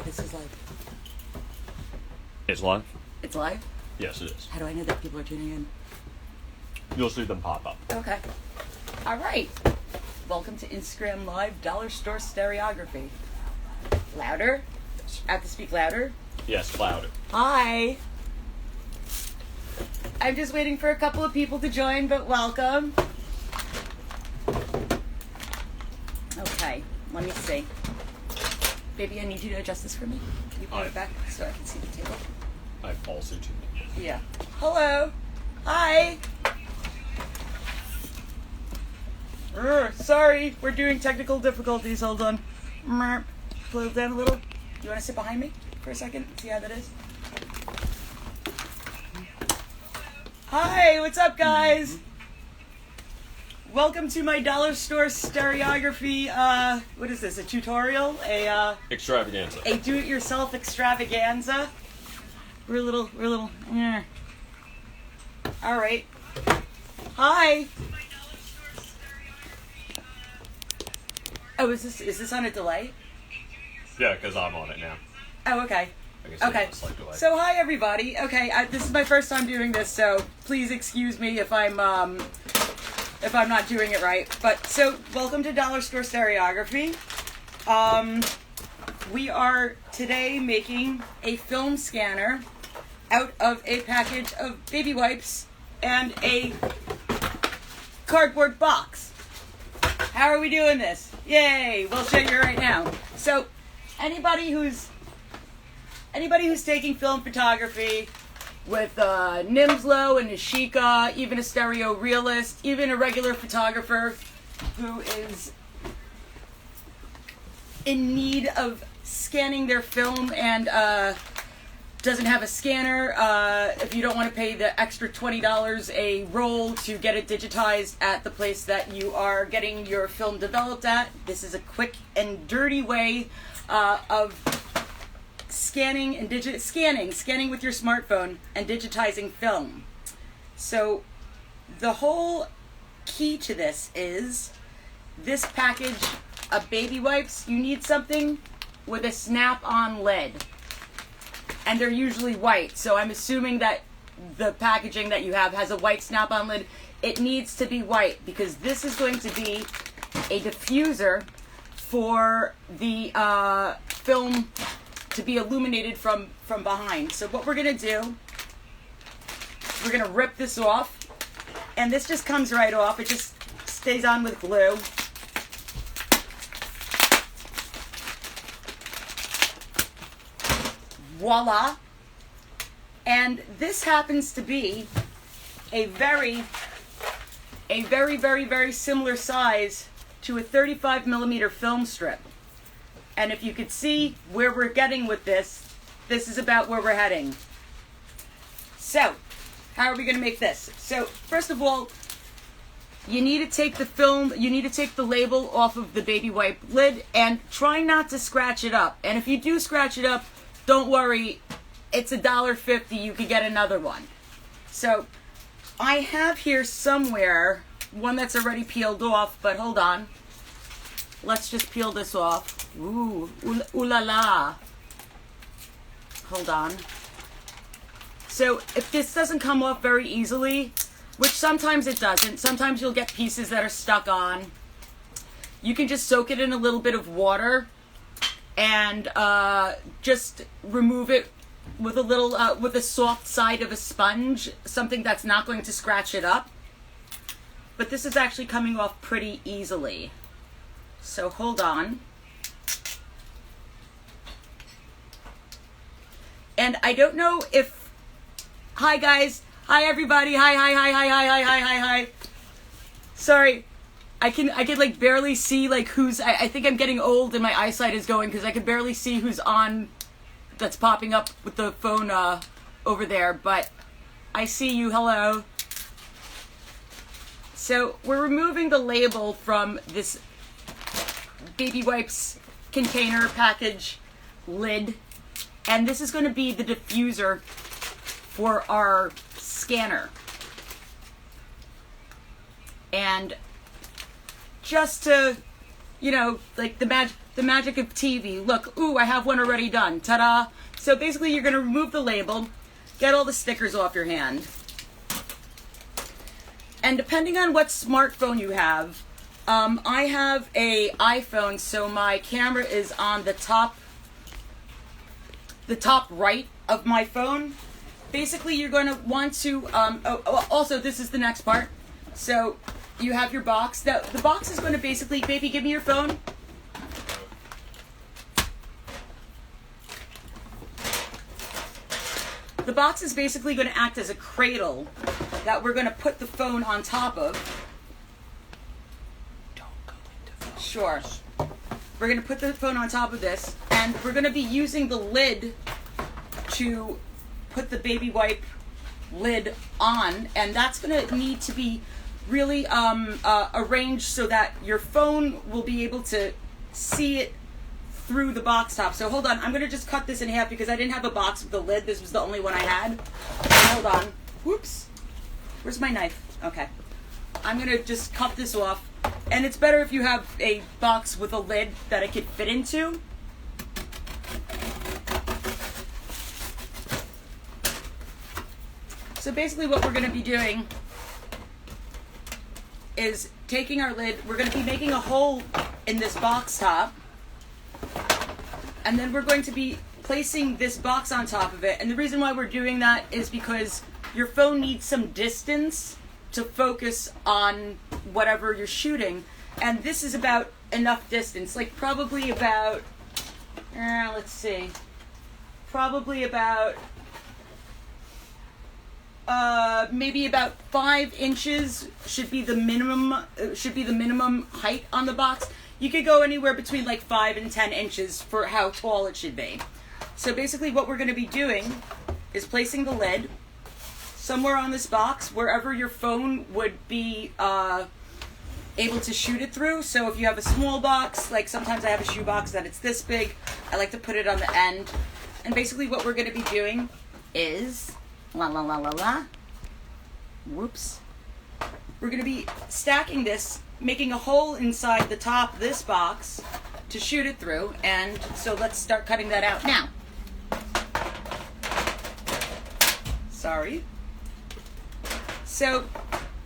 This is live. It's live? It's live? Yes, it is. How do I know that people are tuning in? You'll see them pop up. Okay. All right. Welcome to Instagram Live Dollar Store Stereography. Louder? Yes. I have to speak louder? Yes, louder. Hi. I'm just waiting for a couple of people to join, but welcome. Okay, let me see. Baby, I need you to adjust this for me. Can you put it back so I can see the table? I've also tuned in. Yeah. Hello. Hi. Sorry, we're doing technical difficulties. Hold on. Pull it down a little. You want to sit behind me for a second? See how that is? Hi, what's up, guys? Welcome to my dollar store stereography. What is this? A tutorial? Extravaganza. A do-it-yourself extravaganza. We're a little. Yeah. All right. Hi. Oh, is this on a delay? Yeah, because I'm on it now. Oh, okay. I guess Okay. it's like delay. So hi everybody. Okay, this is my first time doing this, so please excuse me if I'm not doing it right. But so welcome to Dollar Store Stereography. We are today making a film scanner out of a package of baby wipes and a cardboard box. How are we doing this? Yay! We'll show you right now. So anybody who's taking film photography with Nimslo and Nishika, even a stereo realist, even a regular photographer who is in need of scanning their film and doesn't have a scanner, if you don't want to pay the extra $20 a roll to get it digitized at the place that you are getting your film developed at, this is a quick and dirty way of scanning with your smartphone and digitizing film. So the whole key to this is this package of baby wipes. You need something with a snap-on lid, and they're usually white, so I'm assuming that the packaging that you have has a white snap-on lid. It needs to be white because this is going to be a diffuser for the film to be illuminated from behind. So what we're gonna do, we're gonna rip this off, and this just comes right off. It just stays on with glue. Voila. And this happens to be a very similar size to a 35 millimeter film strip. And if you could see where we're getting with this, this is about where we're heading. So, how are we going to make this? So, first of all, you need to take the label off of the baby wipe lid and try not to scratch it up. And if you do scratch it up, don't worry, it's $1.50, you could get another one. So, I have here somewhere one that's already peeled off, but hold on. Let's just peel this off. Ooh la la. Hold on. So if this doesn't come off very easily, which sometimes it doesn't, sometimes you'll get pieces that are stuck on, you can just soak it in a little bit of water and just remove it with a little, with a soft side of a sponge, something that's not going to scratch it up. But this is actually coming off pretty easily. So hold on. And I don't know if, hi guys, hi everybody, hi. Sorry, I can like barely see like who's, I think I'm getting old and my eyesight is going because I can barely see who's on, that's popping up with the phone over there, but I see you, hello. So we're removing the label from this baby wipes container package lid, and this is going to be the diffuser for our scanner. And just to you know, like the magic of TV. Look, ooh, I have one already done. Ta-da! So basically, you're going to remove the label, get all the stickers off your hand, and depending on what smartphone you have, I have a iPhone, so my camera is on the top right of my phone. Basically, you're going to want to, also, this is the next part. So, you have your box. The box is going to basically, baby, give me your phone. The box is basically going to act as a cradle that we're going to put the phone on top of. Don't go into phone. Sure. We're going to put the phone on top of this, and we're going to be using the lid to put the baby wipe lid on, and that's going to need to be really arranged so that your phone will be able to see it through the box top. So hold on, I'm going to just cut this in half because I didn't have a box with the lid. This was the only one I had. Hold on. Whoops. Where's my knife? Okay. I'm going to just cut this off. And it's better if you have a box with a lid that it could fit into. So basically what we're going to be doing is taking our lid, we're going to be making a hole in this box top, and then we're going to be placing this box on top of it. And the reason why we're doing that is because your phone needs some distance to focus on whatever you're shooting, and this is about enough distance, like probably about, let's see, probably about maybe about 5 inches should be the minimum height on the box. You could go anywhere between like 5 and 10 inches for how tall it should be. So basically what we're going to be doing is placing the lid somewhere on this box, wherever your phone would be able to shoot it through. So if you have a small box, like sometimes I have a shoebox that it's this big, I like to put it on the end. And basically what we're going to be doing is, whoops, we're going to be stacking this, making a hole inside the top of this box to shoot it through. And so let's start cutting that out now. Sorry. So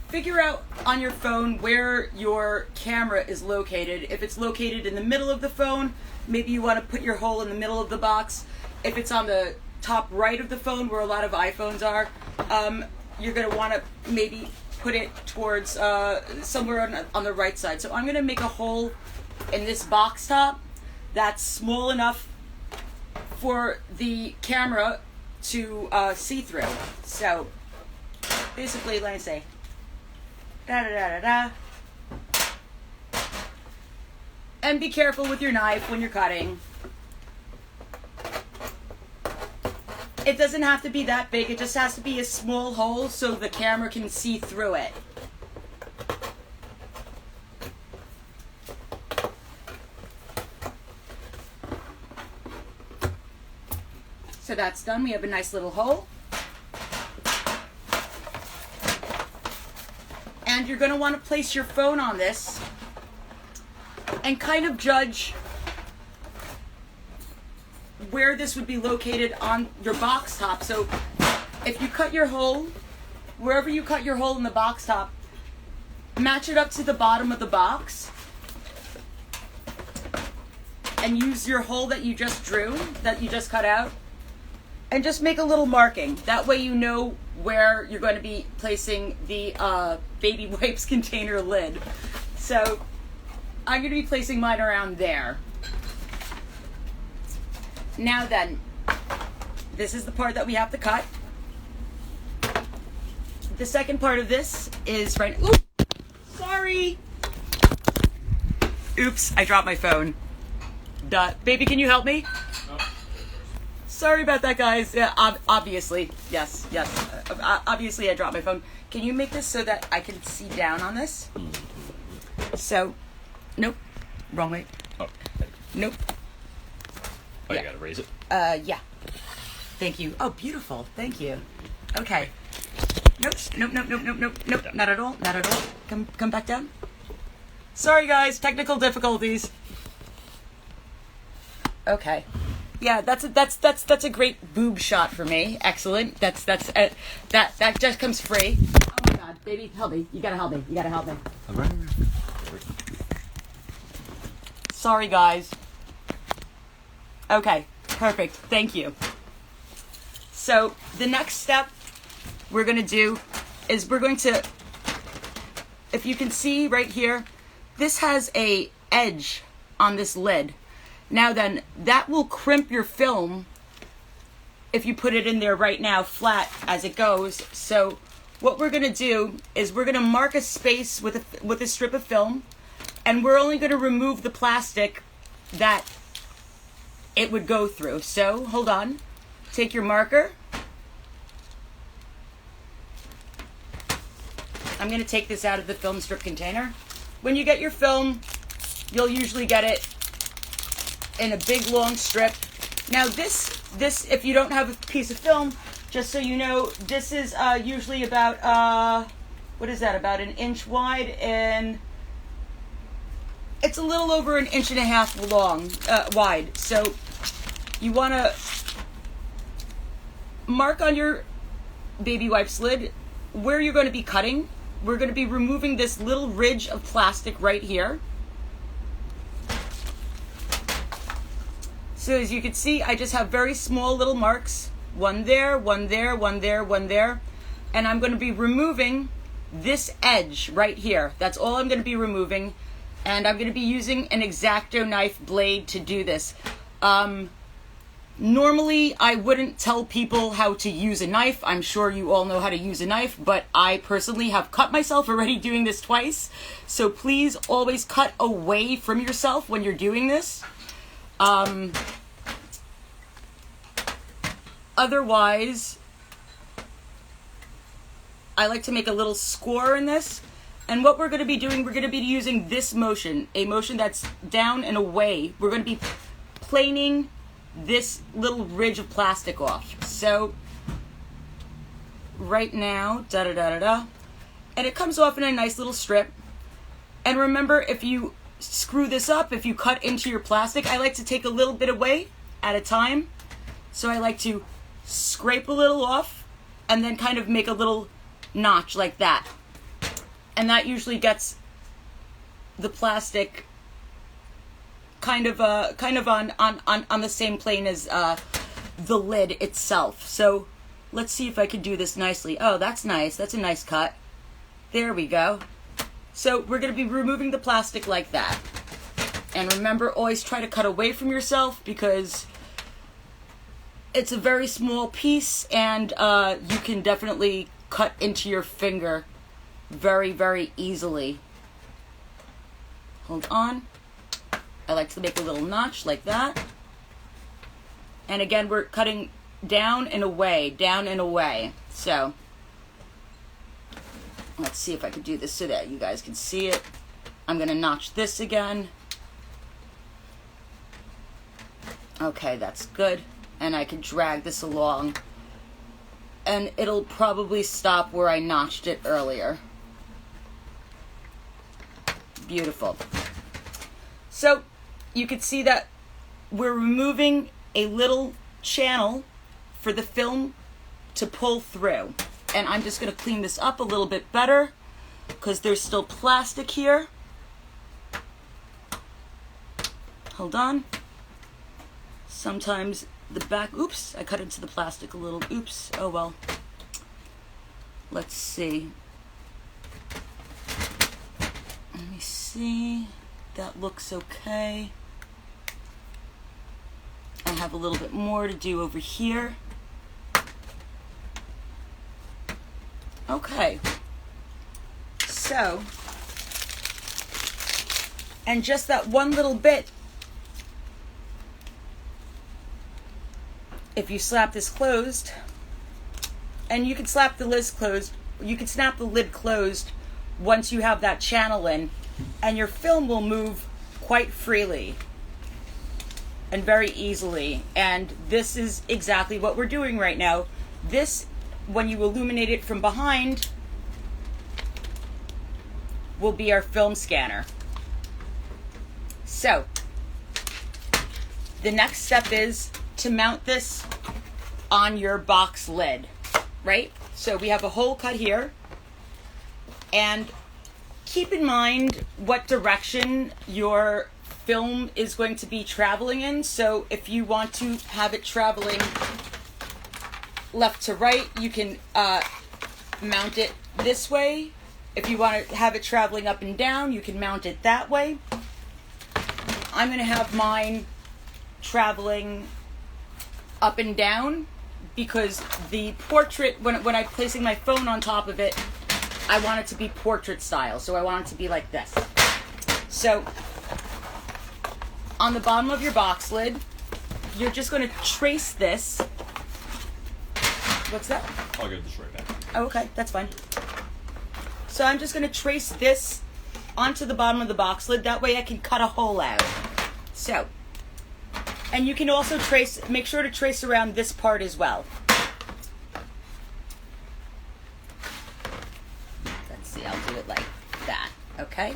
figure out on your phone where your camera is located. If it's located in the middle of the phone, maybe you want to put your hole in the middle of the box. If it's on the top right of the phone, where a lot of iPhones are, you're going to want to maybe put it towards somewhere on the right side. So I'm going to make a hole in this box top that's small enough for the camera to see through. So basically, let me say, and be careful with your knife when you're cutting. It doesn't have to be that big, it just has to be a small hole so the camera can see through it. So that's done. We have a nice little hole. And you're going to want to place your phone on this and kind of judge where this would be located on your box top. So if you cut your hole, wherever you cut your hole in the box top, match it up to the bottom of the box and use your hole that you just drew, that you just cut out, and just make a little marking. That way you know where you're going to be placing the baby wipes container lid. So I'm going to be placing mine around there. Now then, this is the part that we have to cut. The second part of this is right. Oops, sorry. Oops, I dropped my phone. Duh. Baby, can you help me? Sorry about that, guys. Yeah, obviously, yes. Obviously, I dropped my phone. Can you make this so that I can see down on this? So, nope, wrong way. Oh, nope. Oh, yeah. You gotta raise it? Yeah. Thank you. Oh, beautiful. Thank you. Okay. Nope, not at all. Come back down. Sorry guys, technical difficulties. Okay. Yeah, that's a great boob shot for me. Excellent. That just comes free. Oh my god, baby, help me. You gotta help me. All right. Sorry guys. Okay, perfect. Thank you. So the next step we're gonna do is if you can see right here, this has a edge on this lid. Now then, that will crimp your film if you put it in there right now flat as it goes. So what we're gonna do is we're gonna mark a space with a strip of film, and we're only gonna remove the plastic that it would go through. So hold on, take your marker. I'm gonna take this out of the film strip container. When you get your film, you'll usually get it in a big long strip. Now this if you don't have a piece of film, just so you know, this is usually about what is that, about 1 inch wide, and it's a little over 1.5 inches long, wide. So you want to mark on your baby wipes lid where you're going to be cutting. We're going to be removing this little ridge of plastic right here. So as you can see, I just have very small little marks. One there, one there, one there, one there. And I'm going to be removing this edge right here. That's all I'm going to be removing. And I'm going to be using an X-Acto knife blade to do this. Normally, I wouldn't tell people how to use a knife. I'm sure you all know how to use a knife, but I personally have cut myself already doing this twice. So please always cut away from yourself when you're doing this. Otherwise, I like to make a little score in this. And what we're going to be doing, we're going to be using this motion, a motion that's down and away. We're going to be planing this little ridge of plastic off. So right now, da-da-da-da-da, and it comes off in a nice little strip. And remember, if you screw this up, if you cut into your plastic, I like to take a little bit away at a time. So I like to scrape a little off and then kind of make a little notch like that. And that usually gets the plastic kind of on the same plane as the lid itself. So let's see if I can do this nicely. Oh, that's nice. That's a nice cut. There we go. So we're going to be removing the plastic like that. And remember, always try to cut away from yourself because it's a very small piece and you can definitely cut into your finger very, very easily. Hold on. I like to make a little notch like that. And again, we're cutting down and away, down and away. So let's see if I can do this so that you guys can see it. I'm going to notch this again. Okay, that's good. And I can drag this along. And it'll probably stop where I notched it earlier. Beautiful. So you can see that we're removing a little channel for the film to pull through. And I'm just going to clean this up a little bit better because there's still plastic here. Hold on. Sometimes the back, oops, I cut into the plastic a little. Oops, oh well. Let's see. Let me see. That looks okay. I have a little bit more to do over here. Okay. So, and just that one little bit, if you slap this closed, and you can slap the lid closed, you can snap the lid closed once you have that channel in, and your film will move quite freely and very easily. And this is exactly what we're doing right now. This, when you illuminate it from behind, will be our film scanner. So, the next step is to mount this on your box lid, right? So we have a hole cut here, and keep in mind what direction your film is going to be traveling in. So if you want to have it traveling left to right, you can mount it this way. If you want to have it traveling up and down, you can mount it that way. I'm going to have mine traveling up and down because the portrait, when I'm placing my phone on top of it, I want it to be portrait style. So I want it to be like this. So on the bottom of your box lid, you're just going to trace this. What's that? I'll give this right back. Oh, okay, that's fine. So I'm just going to trace this onto the bottom of the box lid. That way I can cut a hole out. So, and you can also trace, make sure to trace around this part as well. Let's see, I'll do it like that, okay?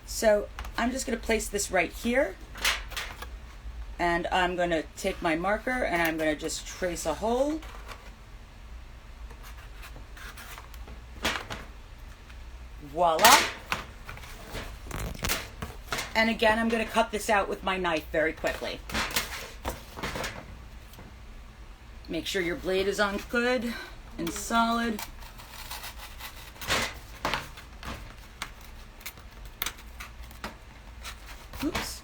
So I'm just going to place this right here. And I'm going to take my marker and I'm going to just trace a hole. Voila. And again, I'm going to cut this out with my knife very quickly. Make sure your blade is on good and solid. Oops.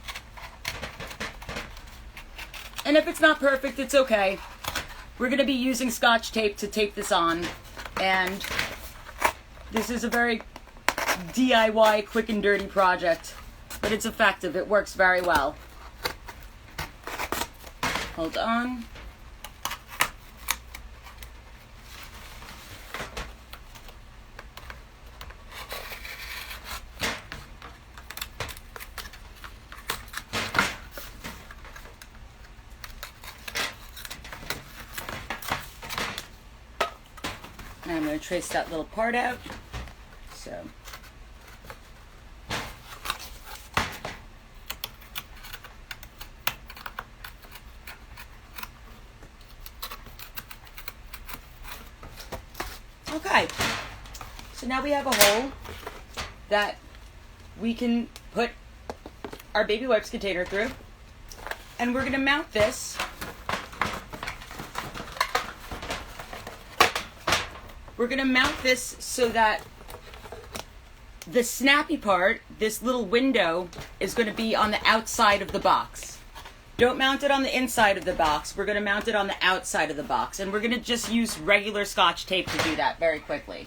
And if it's not perfect, it's okay. We're going to be using Scotch tape to tape this on. And this is a very DIY, quick and dirty project. But it's effective. It works very well. Hold on. And I'm going to trace that little part out. So. Okay, so now we have a hole that we can put our baby wipes container through, and we're going to mount this. We're going to mount this so that the snappy part, this little window, is going to be on the outside of the box. Don't mount it on the inside of the box. We're going to mount it on the outside of the box. And we're going to just use regular Scotch tape to do that very quickly.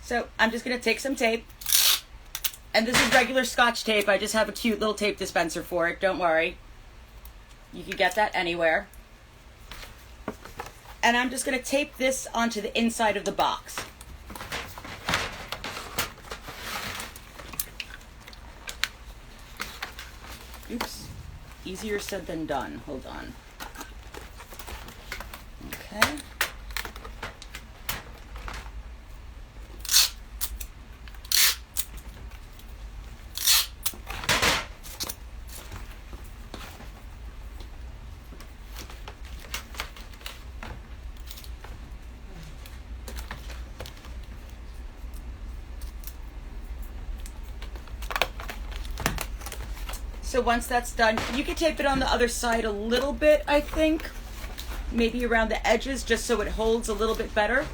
So I'm just going to take some tape. And this is regular Scotch tape. I just have a cute little tape dispenser for it. Don't worry. You can get that anywhere. And I'm just going to tape this onto the inside of the box. Oops. Easier said than done. Hold on. Okay. So once that's done, you can tape it on the other side a little bit, I think. Maybe around the edges, just so it holds a little bit better.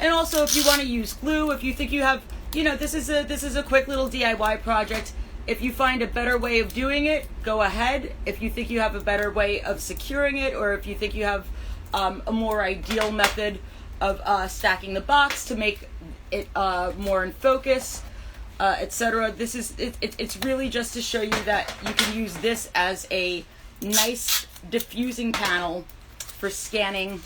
And also, if you want to use glue, if you think you have, you know, this is a quick little DIY project. If you find a better way of doing it, go ahead. If you think you have a better way of securing it, or if you think you have a more ideal method of stacking the box to make it more in focus, etc. It's really just to show you that you can use this as a nice diffusing panel for scanning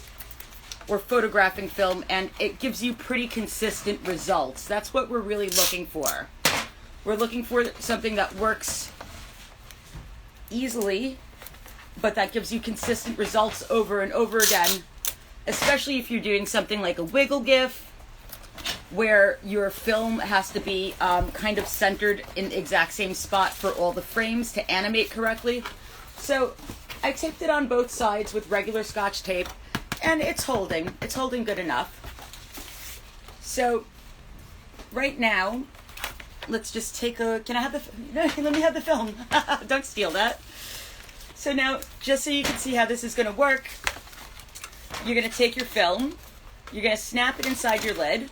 or photographing film, and it gives you pretty consistent results. That's what we're really looking for. We're looking for something that works easily, but that gives you consistent results over and over again, especially if you're doing something like a wiggle GIF where your film has to be kind of centered in the exact same spot for all the frames to animate correctly. So I taped it on both sides with regular Scotch tape, and it's holding good enough. So right now, let's just take a, can I have the, let me have the film. Don't steal that. So now, just so you can see how this is going to work, you're going to take your film, you're going to snap it inside your lid,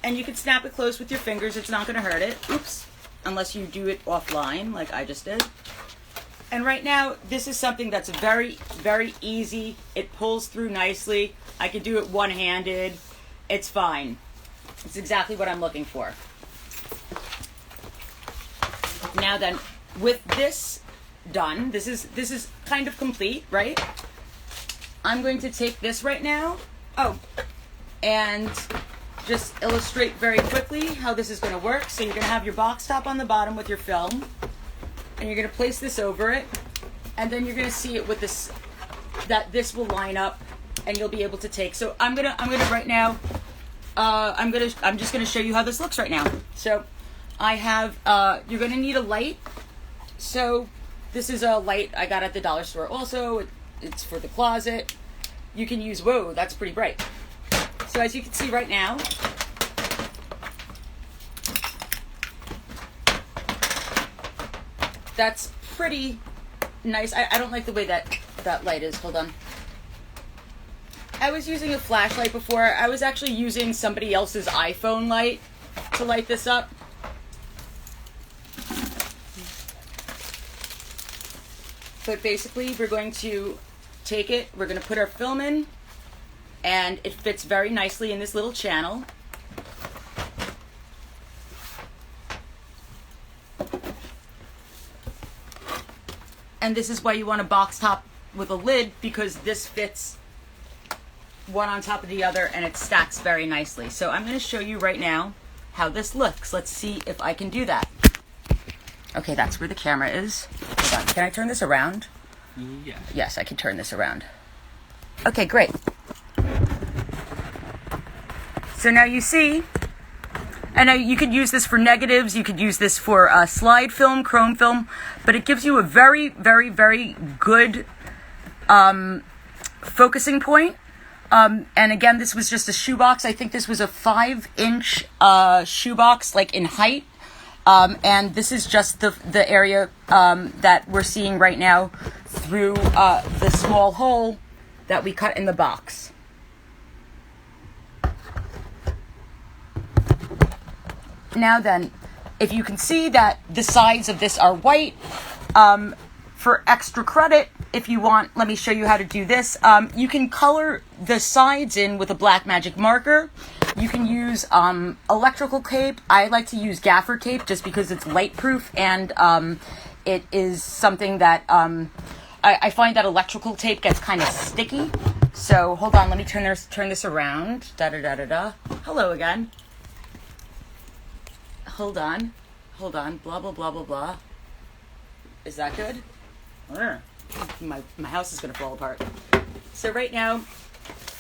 and you can snap it closed with your fingers. It's not going to hurt it. Oops. Unless you do it offline, like I just did. And right now, this is something that's very, very easy. It pulls through nicely. I can do it one-handed. It's fine. It's exactly what I'm looking for. Now then, with this done, this is kind of complete, right? I'm going to take this right now, and just illustrate very quickly how this is going to work. So you're going to have your box top on the bottom with your film, and you're going to place this over it, and then you're going to see it with this, that this will line up, and you'll be able to take. So I'm gonna right now, I'm just gonna show you how this looks right now. So I have, you're gonna need a light. So this is a light I got at the dollar store. Also, it's for the closet. You can use, whoa, that's pretty bright. So as you can see right now, that's pretty nice. I don't like the way that light is. Hold on. I was using a flashlight before. I was actually using somebody else's iPhone light to light this up. But basically, we're going to take it, we're going to put our film in, and it fits very nicely in this little channel. And this is why you want a box top with a lid, because this fits one on top of the other and it stacks very nicely. So I'm going to show you right now how this looks. Let's see if I can do that. Okay, that's where the camera is. Hold on. Can I turn this around? Yeah. Yes, I can turn this around. Okay, great. So now you see, and you could use this for negatives, you could use this for slide film, chrome film, but it gives you a very, very, very good focusing point. And again, this was just a shoebox. I think this was a 5-inch shoebox, like in height. And this is just the area that we're seeing right now through the small hole that we cut in the box. Now then, if you can see that the sides of this are white, for extra credit, if you want, let me show you how to do this. You can color the sides in with a black magic marker. You can use electrical tape. I like to use gaffer tape just because it's light proof, and it is something that I find that electrical tape gets kind of sticky. So hold on, let me turn this around. Hello again. Hold on. Blah blah blah blah blah. Is that good? My house is going to fall apart. So right now,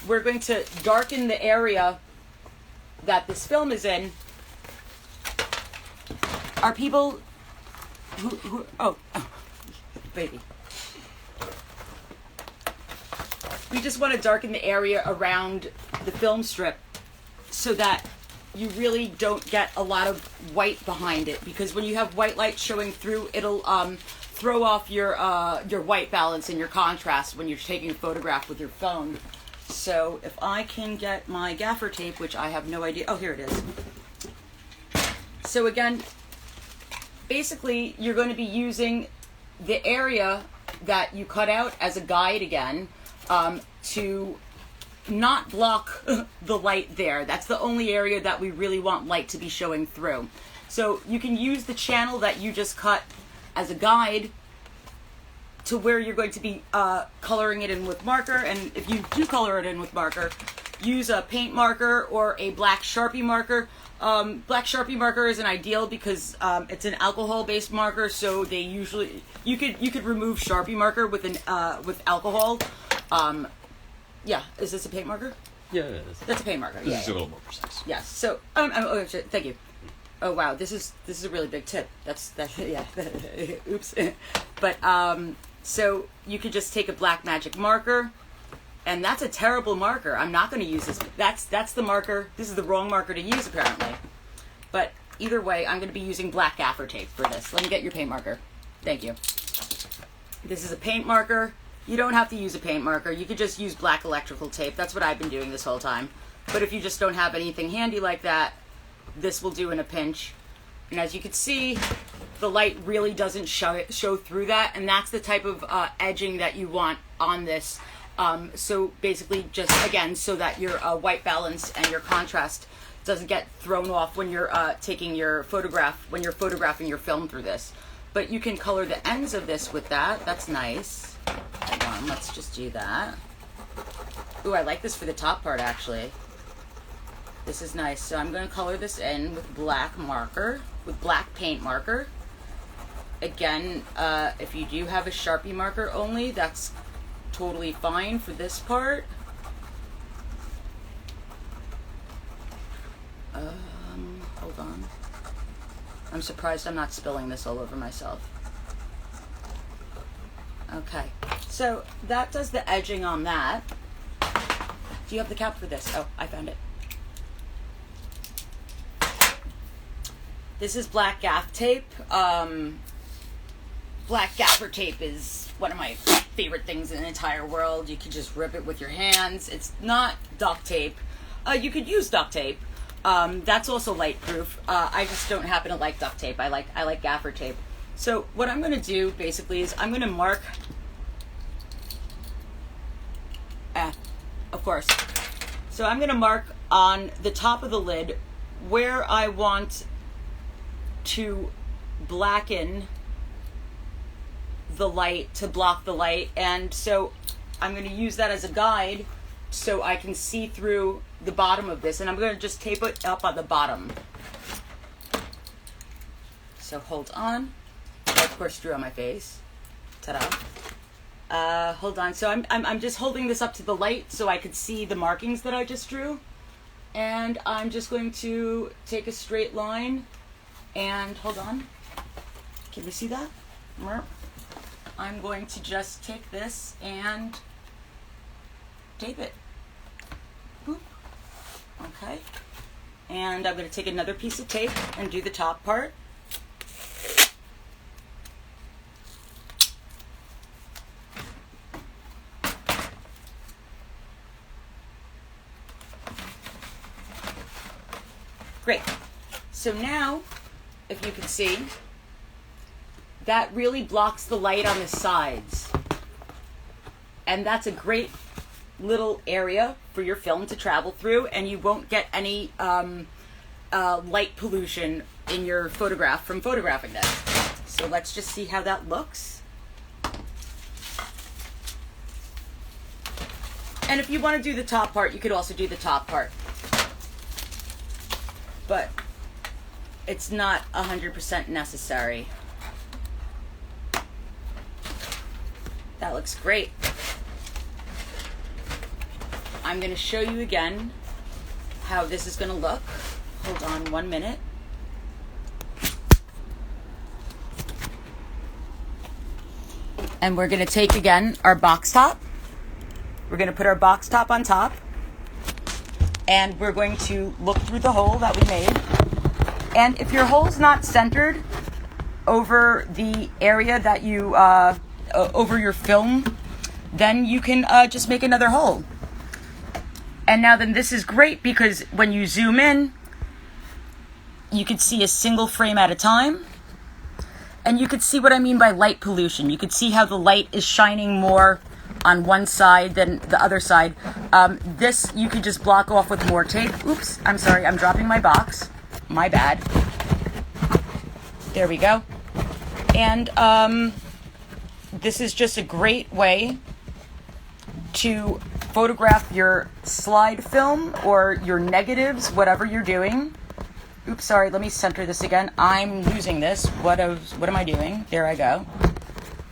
we're going to darken the area that this film is in. Are people who oh, baby. We just want to darken the area around the film strip so that you really don't get a lot of white behind it, because when you have white light showing through, it'll throw off your white balance and your contrast when you're taking a photograph with your phone. So if I can get my gaffer tape, which I have no idea. Oh, here it is. So again, basically, you're going to be using the area that you cut out as a guide again, to not block the light there. That's the only area that we really want light to be showing through. So you can use the channel that you just cut as a guide to where you're going to be coloring it in with marker. And if you do color it in with marker, use a paint marker or a black Sharpie marker. Black Sharpie marker isn't ideal because it's an alcohol-based marker, so they usually you could remove Sharpie marker with alcohol. Yeah, is this a paint marker? Yeah, it is. That's a paint marker. This Yeah, is a little more precise. Yes. So, oh, shit, thank you. Oh wow, this is a really big tip. That's yeah. Oops. But so you could just take a black magic marker, and that's a terrible marker. I'm not going to use this. That's the marker. This is the wrong marker to use apparently. But either way, I'm going to be using black gaffer tape for this. Let me get your paint marker. Thank you. This is a paint marker. You don't have to use a paint marker. You could just use black electrical tape. That's what I've been doing this whole time. But if you just don't have anything handy like that, this will do in a pinch. And as you can see, the light really doesn't show through that, and that's the type of edging that you want on this. So basically just, again, so that your white balance and your contrast doesn't get thrown off when you're taking your photograph, when you're photographing your film through this. But you can color the ends of this with that. That's nice. Hold on, let's just do that. Ooh, I like this for the top part, actually. This is nice. So I'm going to color this in with black marker, with black paint marker. Again, if you do have a Sharpie marker only, that's totally fine for this part. Hold on. I'm surprised I'm not spilling this all over myself. Okay, so that does the edging on that. Do you have the cap for this? Oh, I found it. This is black gaff tape. Black gaffer tape is one of my favorite things in the entire world. You can just rip it with your hands. It's not duct tape. You could use duct tape. That's also light proof. I just don't happen to like duct tape. I like gaffer tape. So what I'm going to do basically is I'm going to mark, of course. So I'm going to mark on the top of the lid where I want to blacken the light, to block the light. And so I'm going to use that as a guide so I can see through the bottom of this. And I'm going to just tape it up on the bottom. So hold on. Of course, drew on my face. Ta-da. Hold on. So I'm just holding this up to the light so I could see the markings that I just drew. And I'm just going to take a straight line and hold on. Can you see that? I'm going to just take this and tape it. Boop. Okay. And I'm going to take another piece of tape and do the top part. Great. So now, if you can see, that really blocks the light on the sides. And that's a great little area for your film to travel through, and you won't get any light pollution in your photograph from photographing this. So let's just see how that looks. And if you want to do the top part, you could also do the top part. But it's not 100% necessary. That looks great. I'm going to show you again how this is going to look. Hold on 1 minute. And we're going to take again our box top. We're going to put our box top on top. And we're going to look through the hole that we made. And if your hole's not centered over the area that you, over your film, then you can just make another hole. And now then this is great because when you zoom in, you can see a single frame at a time. And you could see what I mean by light pollution. You could see how the light is shining more on one side than the other side. This you could just block off with more tape. Oops, I'm sorry, I'm dropping my box. My bad. There we go. And this is just a great way to photograph your slide film or your negatives, whatever you're doing. Oops, sorry, let me center this again. I'm losing this. What am I doing? There I go.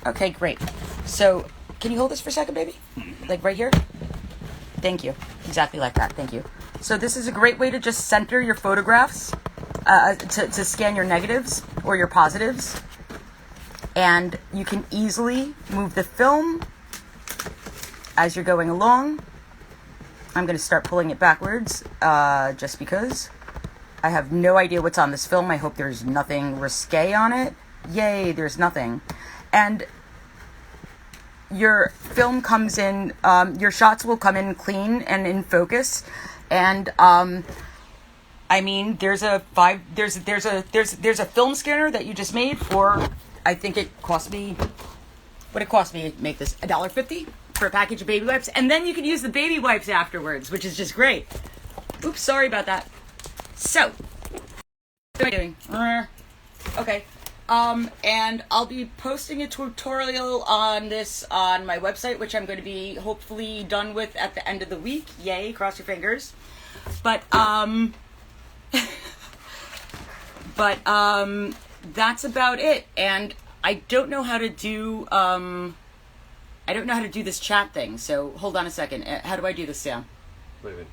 Okay, great. So, can you hold this for a second, baby? Like right here? Thank you. Exactly like that. Thank you. So this is a great way to just center your photographs, to scan your negatives or your positives. And you can easily move the film as you're going along. I'm going to start pulling it backwards, just because I have no idea what's on this film. I hope there's nothing risque on it. Yay, there's nothing. And your film comes in, your shots will come in clean and in focus. And, I mean, there's a film scanner that you just made for, I think it cost me, what it cost me to make this, $1.50 for a package of baby wipes. And then you can use the baby wipes afterwards, which is just great. Oops, sorry about that. So, what am I doing? Okay. And I'll be posting a tutorial on this on my website, which I'm going to be hopefully done with at the end of the week. Yay, cross your fingers. But, that's about it. And I don't know how to do, this chat thing. So hold on a second. How do I do this, Sam? What do you mean?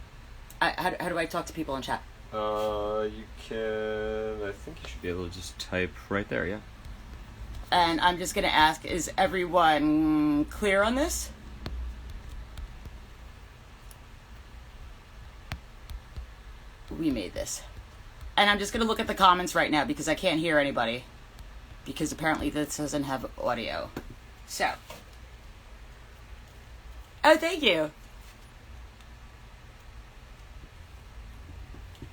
How do I talk to people in chat? You can, I think you should be able to just type right there, yeah. And I'm just going to ask, is everyone clear on this? We made this. And I'm just going to look at the comments right now because I can't hear anybody. Because apparently this doesn't have audio. So. Oh, thank you.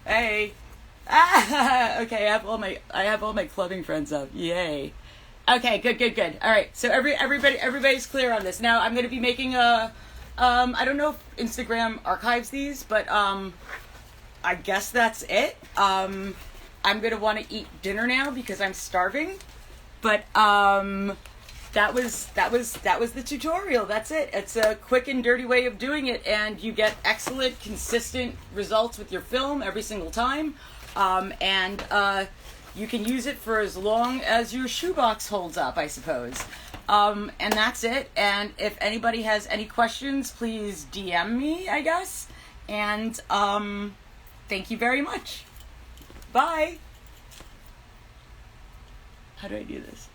Hey. Okay, I have all my clubbing friends up. Yay. Okay, good. All right. So everybody's clear on this. Now I'm going to be making a I don't know if Instagram archives these, but I guess that's it. I'm going to want to eat dinner now because I'm starving. But that was the tutorial. That's it. It's a quick and dirty way of doing it, and you get excellent, consistent results with your film every single time. And you can use it for as long as your shoebox holds up, I suppose. And that's it. And if anybody has any questions, please DM me, I guess. And thank you very much. Bye. How do I do this?